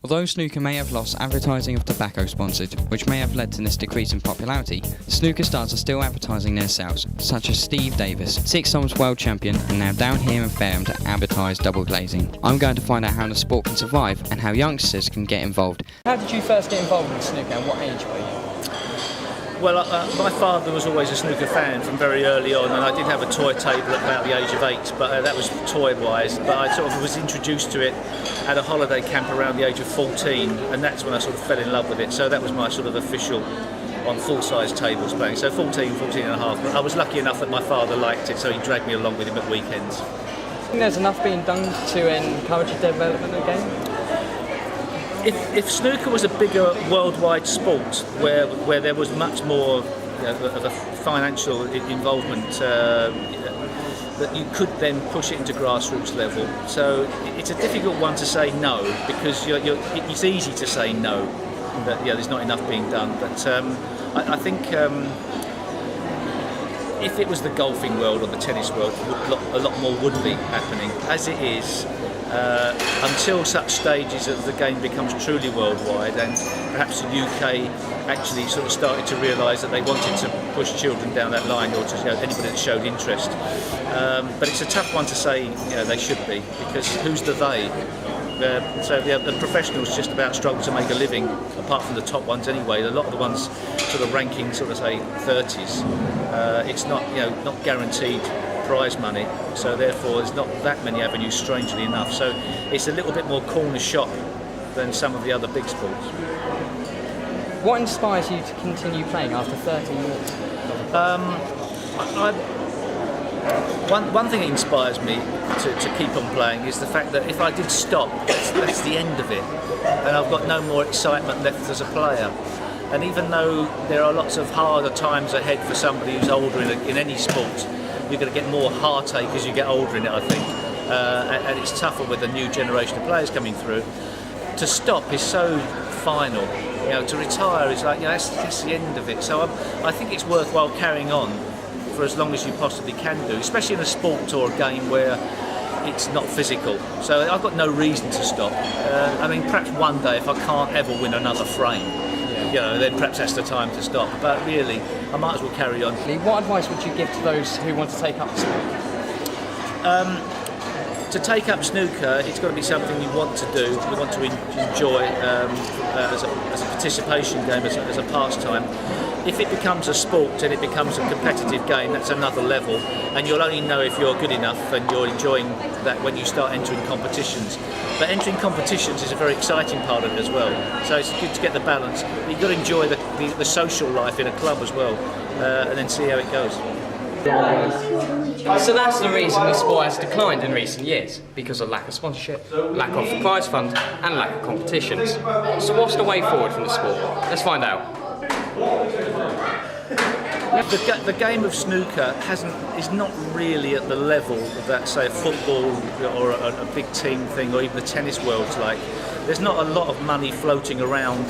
Although snooker may have lost advertising of tobacco sponsored, which may have led to this decrease in popularity, snooker stars are still advertising their sales, such as Steve Davis, 6 times world champion and now down here in Fareham to advertise double glazing. I'm going to find out how the sport can survive and how youngsters can get involved. How did you first get involved with snooker and what age were you? Well, my father was always a snooker fan from very early on, and I did have a toy table at about the age of 8, but that was toy-wise. But I sort of was introduced to it at a holiday camp around the age of 14, and that's when I sort of fell in love with it. So that was my sort of official on full-size tables playing. So 14 and a half. But I was lucky enough that my father liked it, so he dragged me along with him at weekends. I think there's enough being done to encourage the development of the game. If snooker was a bigger worldwide sport where there was much more of a financial involvement, that you could then push it into grassroots level. So it's a difficult one to say no, because it's easy to say no, that there's not enough being done. But I think if it was the golfing world or the tennis world, a lot more would be happening. As it is, until such stages that the game becomes truly worldwide, and perhaps the UK actually sort of started to realise that they wanted to push children down that line, or to anybody that showed interest. But it's a tough one to say they should be, because who's the they? So the professionals just about struggle to make a living, apart from the top ones anyway. A lot of the ones sort of ranking sort of say 30s. It's not not guaranteed prize money, so therefore there's not that many avenues, strangely enough. So it's a little bit more corner shop than some of the other big sports. What inspires you to continue playing after 30 years? One thing that inspires me to keep on playing is the fact that if I did stop, that's the end of it, and I've got no more excitement left as a player. And even though there are lots of harder times ahead for somebody who's older in any sport, you're going to get more heartache as you get older in it, I think, and it's tougher with a new generation of players coming through. To stop is so final. To retire is like that's the end of it. So I think it's worthwhile carrying on for as long as you possibly can do, especially in a sport or a game where it's not physical. So I've got no reason to stop. I mean, perhaps one day if I can't ever win another frame, then perhaps that's the time to stop. But really, I might as well carry on. What advice would you give to those who want to take up snooker? To take up snooker, it's got to be something you want to do, you want to enjoy as a participation game, as a pastime. If it becomes a sport and it becomes a competitive game, that's another level, and you'll only know if you're good enough and you're enjoying that when you start entering competitions. But entering competitions is a very exciting part of it as well, so it's good to get the balance. But you've got to enjoy the social life in a club as well, and then see how it goes. So that's the reason the sport has declined in recent years, because of lack of sponsorship, lack of prize fund and lack of competitions. So what's the way forward from the sport? Let's find out. The game of snooker is not really at the level that, say, a football or a big team thing, or even the tennis world's like. There's not a lot of money floating around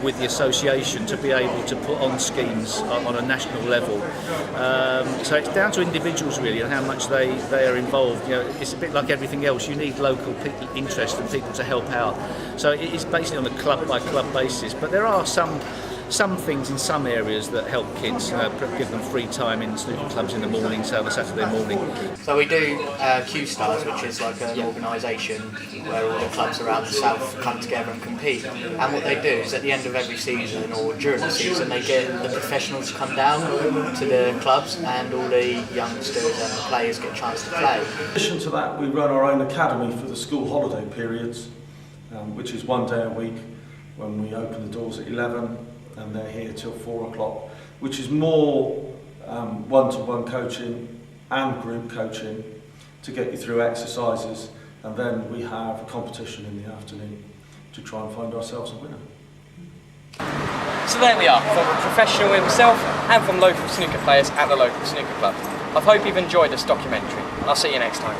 with the association to be able to put on schemes on a national level. So it's down to individuals really and how much they are involved. It's a bit like everything else. You need local interest and people to help out. So it is basically on a club by club basis. But there are some things in some areas that help kids, give them free time in snooker clubs in the morning, so on a Saturday morning. So we do Q-Stars, which is like an organisation where all the clubs around the south come together and compete. And what they do is at the end of every season or during the season, they get the professionals to come down to the clubs, and all the youngsters and the players get a chance to play. In addition to that, we run our own academy for the school holiday periods, which is 1 day a week when we open the doors at 11. And they're here till 4 o'clock, which is more one-to-one coaching and group coaching to get you through exercises, and then we have a competition in the afternoon to try and find ourselves a winner. So there we are, from a professional himself and from local snooker players at the local snooker club. I hope you've enjoyed this documentary. I'll see you next time.